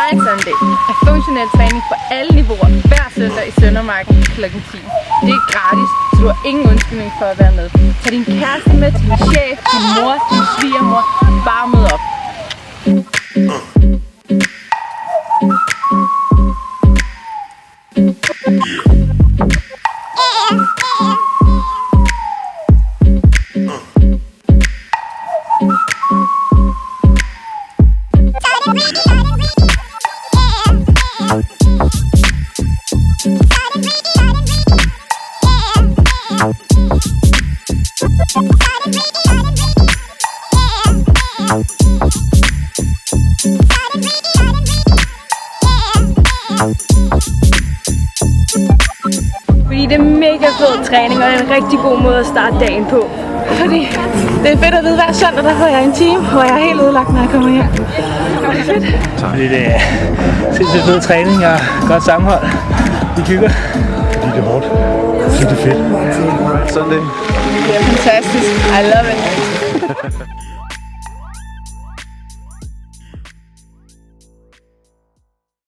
Science Sunday er funktionel træning for alle niveauer hver søndag i Søndermarken kl. 10. Det er gratis, så du har ingen undskyldning for at være med. Tag din kæreste med, til din chef, din mor, din svigermor. Bare mød op. Fordi det er mega fed træning, og det er en rigtig god måde at starte dagen på. Fordi det er fedt at vide, hver søndag der får jeg en time, hvor jeg er helt ødelagt, når jeg kommer hjem. Og det er fedt. Fordi det er sindssygt fed træning og godt sammenhold. Vi hygger. Fordi det er hårdt. Fordi det er fedt. Sådan det. Det er fantastisk. I love it.